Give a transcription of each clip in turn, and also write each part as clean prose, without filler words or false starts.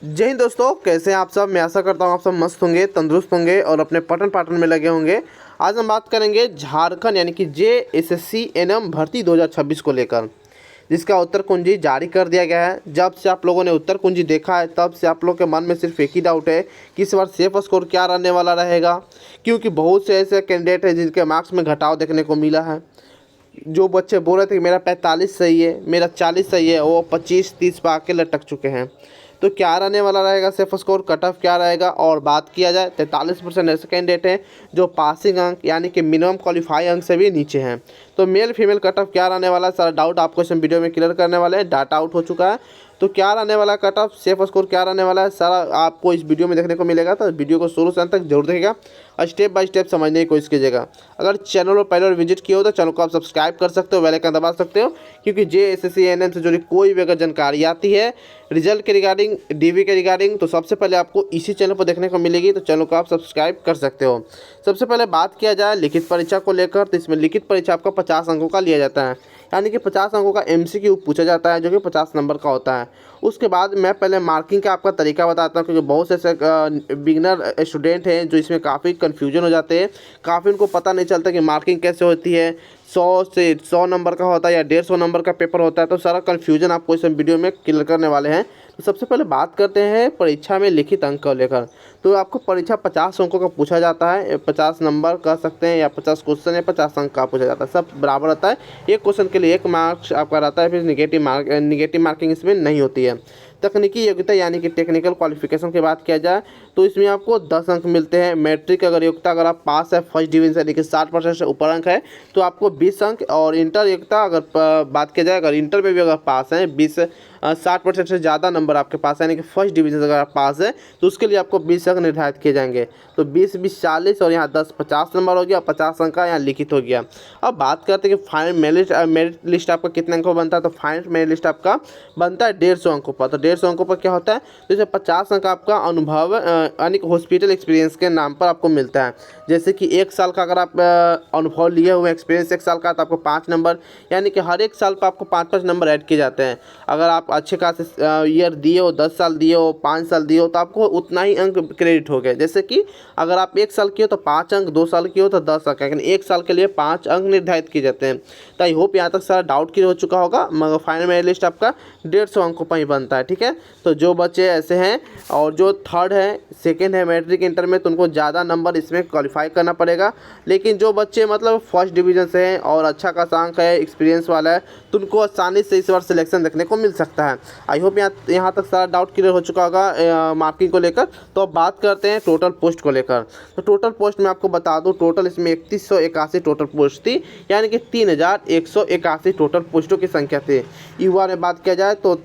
जय हिंद दोस्तों, कैसे हैं आप सब। मैं आशा करता हूँ आप सब मस्त होंगे, तंदुरुस्त होंगे और अपने पठन पाठन में लगे होंगे। आज हम बात करेंगे झारखंड यानी कि JSSC NM भर्ती 2026 को लेकर, जिसका उत्तर कुंजी जारी कर दिया गया है। जब से आप लोगों ने उत्तर कुंजी देखा है तब से आप लोग के मन में सिर्फ एक ही डाउट है कि इस बार सेफ स्कोर क्या रहने वाला रहेगा, क्योंकि बहुत से ऐसे कैंडिडेट हैं जिनके मार्क्स में घटाव देखने को मिला है। जो बच्चे बोल रहे थे कि मेरा 45 सही है, मेरा 40 सही है, वो 25-30 पर आके लटक चुके हैं। तो क्या रहने वाला रहेगा सेफ स्कोर, कट ऑफ क्या रहेगा। और बात किया जाए 43% ऐसे कैंडिडेट हैं जो पासिंग अंक यानी कि मिनिमम क्वालिफाई अंक से भी नीचे हैं। तो मेल फीमेल कट ऑफ क्या रहने वाला है, सारा डाउट आपको इस वीडियो में क्लियर करने वाले हैं। डाटा आउट हो चुका है, तो क्या रहने वाला कट ऑफ, सेफ स्कोर क्या रहने वाला है, सारा आपको इस वीडियो में देखने को मिलेगा। तो वीडियो को शुरू से अंत तक जरूर देखिएगा और स्टेप बाय स्टेप समझने की कोशिश कीजिएगा। अगर चैनल पर पहले विजिट किया हो तो चैनल को आप सब्सक्राइब कर सकते हो, बेल आइकन दबा सकते हो, क्योंकि JSSC NM से जुड़ी कोई भी अगर जानकारी आती है रिजल्ट के रिगार्डिंग, DV के रिगार्डिंग, तो सबसे पहले आपको इसी चैनल पर देखने को मिलेगी। तो चैनल को आप सब्सक्राइब कर सकते हो। सबसे पहले बात किया जाए लिखित परीक्षा को लेकर, तो इसमें लिखित परीक्षा आपका 50 अंकों का लिया जाता है, यानी कि 50 अंकों का MCQ पूछा जाता है जो कि 50 नंबर का होता है। उसके बाद मैं पहले मार्किंग का आपका तरीका बताता हूँ, क्योंकि बहुत से ऐसे बिगनर स्टूडेंट हैं जो इसमें काफ़ी कन्फ्यूजन हो जाते हैं, काफ़ी उनको पता नहीं चलता कि मार्किंग कैसे होती है, 100 नंबर का होता है या 150 नंबर का पेपर होता है। तो सारा कन्फ्यूजन आपको इस वीडियो में क्लियर करने वाले हैं। तो सबसे पहले बात करते हैं परीक्षा में लिखित अंक को लेकर। तो आपको परीक्षा 50 अंकों का पूछा जाता है, 50 नंबर कह सकते हैं, या 50 क्वेश्चन या 50 अंक का पूछा जाता है, सब बराबर रहता है। एक क्वेश्चन के लिए 1 मार्क्स आपका रहता है, फिर निगेटिव मार्किंग इसमें नहीं होती है। तकनीकी योग्यता यानी कि टेक्निकल क्वालिफिकेशन की बात किया जाए तो इसमें आपको 10 अंक मिलते हैं। मैट्रिक अगर योग्यता अगर आप पास है फर्स्ट डिवीजन यानी कि 60% से ऊपर अंक है तो आपको 20 अंक, और इंटर योग्यता अगर बात किया जाए, अगर इंटर में भी अगर पास हैं 60% से ज़्यादा नंबर आपके पास है, यानी कि फर्स्ट डिवीजन अगर आप पास है तो उसके लिए आपको 20 अंक निर्धारित किए जाएंगे। तो 20-20 40 और यहाँ 10 50 नंबर हो गया, 50 अंक का यहाँ लिखित हो गया। अब बात करते हैं कि फाइनल मेरिट लिस्ट आपका कितने अंकों बनता है। तो फाइनल मेरिट लिस्ट आपका बनता है 150 अंकों पर। तो 150 अंकों पर क्या होता है, तो इसमें 50 अंक आपका अनुभव यानी कि हॉस्पिटल एक्सपीरियंस के नाम पर आपको मिलता है। जैसे कि 1 साल का अगर आप अनुभव लिए हुए एक्सपीरियंस 1 साल का, तो आपको 5 नंबर, यानी कि हर एक साल पर आपको 5-5 नंबर ऐड किए जाते हैं। अगर आप अच्छे खासे ईयर दिए हो, 10 साल दिए हो, 5 साल दिए हो, तो आपको उतना ही अंक क्रेडिट हो गए। जैसे कि अगर आप 1 साल किए हो तो 5 अंक, 2 साल किए हो तो 10 अंक, लेकिन 1 साल के लिए 5 अंक निर्धारित किए जाते हैं। तो आई होप यहाँ तक सारा डाउट क्लियर हो चुका होगा। मगर फाइनल मेरिट लिस्ट आपका 150 अंकों पर ही बनता है, ठीक है। तो जो बच्चे ऐसे हैं और जो थर्ड है, सेकेंड है मैट्रिक इंटर में, तो उनको ज़्यादा नंबर इसमें क्वालिफाई करना पड़ेगा। लेकिन जो बच्चे मतलब फर्स्ट डिवीजन से हैं और अच्छा खासा अंक है, एक्सपीरियंस वाला है, तो उनको आसानी से इस बार सिलेक्शन देखने को मिल सकता है। आई होप यहाँ तक सारा डाउट क्लियर हो चुका होगा मार्किंग को लेकर। तो अब बात करते हैं टोटल पोस्ट को लेकर। तो टोटल पोस्ट में आपको बता दूं, टोटल इसमें 3181 टोटल पोस्ट थी, यानी कि 3181 टोटल पोस्टों की संख्या थी। युवा में बात किया जाए तो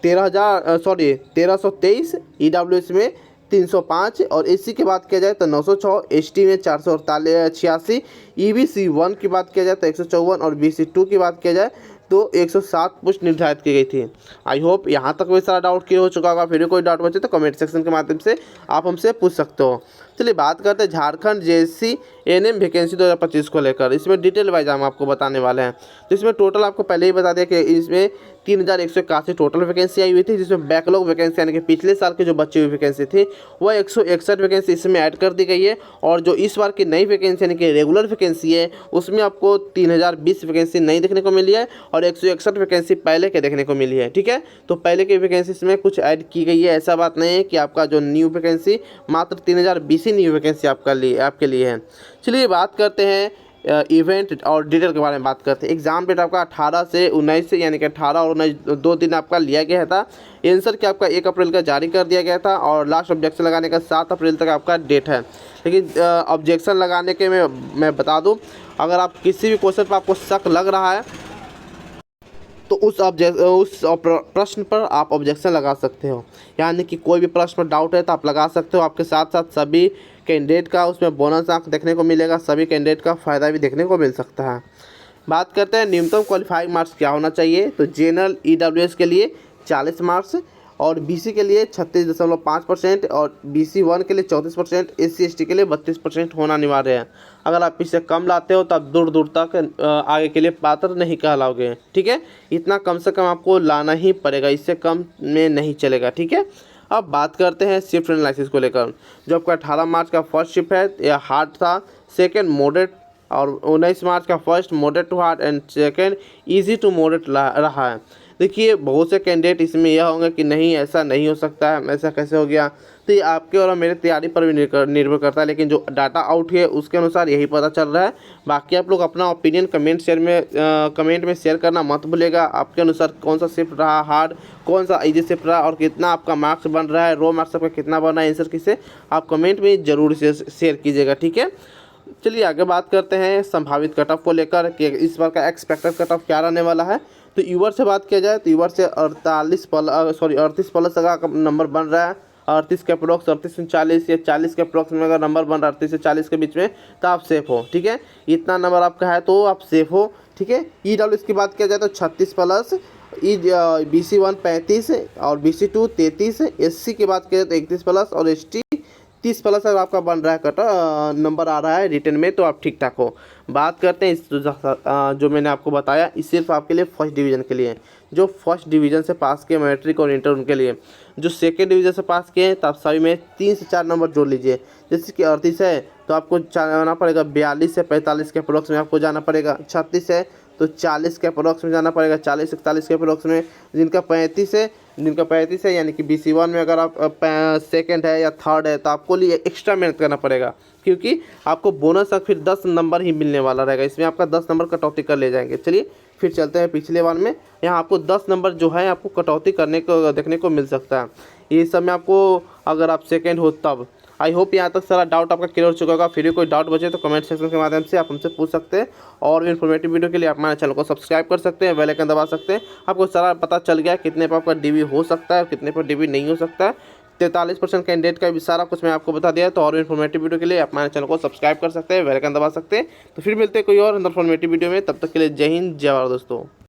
1323, EWS में 305, और SC की बात किया जाए तो 906, ST में 486, EBC 1 की बात किया जाए तो 154, और BC 2 की बात किया जाए तो 107 पोस्ट निर्धारित की गई थी। आई होप यहाँ तक भी सारा डाउट क्लियर हो चुका होगा। फिर भी कोई डाउट बचे तो कमेंट सेक्शन के माध्यम से आप हमसे पूछ सकते हो। चलिए बात करते हैं झारखंड JSSC NM वैकेंसी 2025 को लेकर। इसमें डिटेल वाइज हम आपको बताने वाले हैं। तो इसमें टोटल आपको पहले ही बता दिया कि इसमें 3181 टोटल वैकेंसी आई हुई थी, जिसमें बैकलॉग वैकेंसी यानी कि पिछले साल के जो बची हुई वैकेंसी थी वह 161 वैकेंसी इसमें ऐड कर दी गई है। और जो इस बार की नई वैकेंसी यानी कि रेगुलर वैकेंसी है उसमें आपको 3020 वैकेंसी नई देखने को मिली है, और 161 वैकेंसी पहले के देखने को मिली है, ठीक है। तो पहले की वैकेंसी इसमें कुछ ऐड की गई है, ऐसा बात नहीं है कि आपका जो न्यू वैकेंसी मात्र 3020 ही न्यू वैकेंसी आपके लिए है। चलिए बात करते हैं इवेंट और डिटेल के बारे में बात करते हैं। एग्जाम डेट आपका 18 से 19 से, यानी कि 18 और 19 2 दिन आपका लिया गया था। आंसर क्या आपका 1 अप्रैल का जारी कर दिया गया था, और लास्ट ऑब्जेक्शन लगाने का 7 अप्रैल तक आपका डेट है। लेकिन ऑब्जेक्शन लगाने के मैं बता दूं, अगर आप किसी भी क्वेश्चन पर आपको शक लग रहा है तो उस प्रश्न पर आप ऑब्जेक्शन लगा सकते हो, यानी कि कोई भी प्रश्न पर डाउट है तो आप लगा सकते हो। आपके साथ साथ सभी कैंडिडेट का उसमें बोनस अंक देखने को मिलेगा, सभी कैंडिडेट का फ़ायदा भी देखने को मिल सकता है। बात करते हैं न्यूनतम क्वालिफाइंग मार्क्स क्या होना चाहिए। तो जनरल EWS के लिए 40 मार्क्स, और BC के लिए 36.5% और BC1 के लिए 34%, SC/ST के लिए 32% होना अनिवार्य है। अगर आप इससे कम लाते हो तो आप दूर दूर तक आगे के लिए पात्र नहीं कहलाओगे। ठीक है, इतना कम से कम आपको लाना ही पड़ेगा, इससे कम में नहीं चलेगा। ठीक है, अब बात करते हैं शिफ्ट एनालिसिस को लेकर। जो आपका 18 मार्च का फर्स्ट शिफ्ट है यह हार्ड था, सेकेंड मॉडरेट और 19 मार्च का first moderate to hard and second easy to moderate रहा है। देखिए बहुत से कैंडिडेट इसमें यह होंगे कि नहीं ऐसा नहीं हो सकता है, ऐसा कैसे हो गया, तो ये आपके और मेरे तैयारी पर भी निर्भर करता है, लेकिन जो डाटा आउट है उसके अनुसार यही पता चल रहा है। बाकी आप लोग अपना ओपिनियन कमेंट में शेयर करना मत भूलिएगा। आपके अनुसार कौन सा शिफ्ट रहा हार्ड, कौन सा इजी शिफ्ट रहा और कितना आपका मार्क्स बन रहा है, रो मार्क्स आपका कितना बन रहा है आंसर किसे, आप कमेंट में ज़रूर शेयर कीजिएगा। ठीक है, चलिए आगे बात करते हैं संभावित कट ऑफ को लेकर कि इस बार का एक्सपेक्टेड कट ऑफ क्या रहने वाला है। तो यूवर से बात किया जाए तो यूवर से 38 प्लस अगर नंबर बन रहा है, 38 के अप्रोक्स 38 से 40 या 40 के अप्रोक्स में अगर नंबर बन रहा है 38 से 40 के बीच में, तो आप सेफ हो। ठीक है, इतना नंबर आपका है तो आप सेफ हो। ठीक है, EWS की बात किया जाए तो 36 प्लस, BC1 35 और BC2 33, SC की बात किया जाए तो 31 प्लस और ST 30 प्लस अगर आपका बन रहा है कट नंबर आ रहा है रिटर्न में, तो आप ठीक ठाक हो। बात करते हैं इस जो मैंने आपको बताया, ये सिर्फ आपके लिए फर्स्ट डिवीज़न के लिए, जो फर्स्ट डिवीज़न से पास किए मैट्रिक और इंटर उनके लिए। जो सेकेंड डिवीज़न से पास किए तो आप सभी में 3 से 4 नंबर जोड़ लीजिए। जैसे कि 38 है तो आपको जाना पड़ेगा 42 से 45 के अप्रोक्स में आपको जाना पड़ेगा। 36 है तो 40 के अप्रोक्स में जाना पड़ेगा, 40 से 41 के अप्रोक्स में। जिनका 35 है यानी कि BC1 में अगर आप सेकंड है या थर्ड है तो आपको लिए एक्स्ट्रा मेहनत करना पड़ेगा, क्योंकि आपको बोनस तक फिर 10 नंबर ही मिलने वाला रहेगा। इसमें आपका 10 नंबर कटौती कर ले जाएंगे। चलिए फिर चलते हैं पिछले बार में। यहाँ आपको 10 नंबर जो है आपको कटौती करने को देखने को मिल सकता है। ये सब में आपको अगर आप सेकेंड हो तब। आई होप यहाँ तक सारा डाउट आपका क्लियर हो चुका होगा। फिर भी कोई डाउट बचे तो कमेंट सेक्शन के माध्यम से आप हमसे पूछ सकते हैं। और भी इन्फॉर्मेटिव वीडियो के लिए आप हमारे चैनल को सब्सक्राइब कर सकते हैं, बेल आइकन दबा सकते हैं। आपको सारा पता चल गया कितने पर आपका DB हो सकता है और कितने पर DB नहीं हो सकता है। 43% कैंडिडेट का भी सारा कुछ मैं आपको बता दिया। तो और इन्फॉर्मेटिव वीडियो के लिए आप हमारे चैनल को सब्सक्राइब कर सकते हैं, बेल आइकन दबा सकते हैं। तो फिर मिलते हैं कोई और इन्फॉर्मेटिव वीडियो में, तब तक के लिए जय हिंद जय भारत दोस्तों।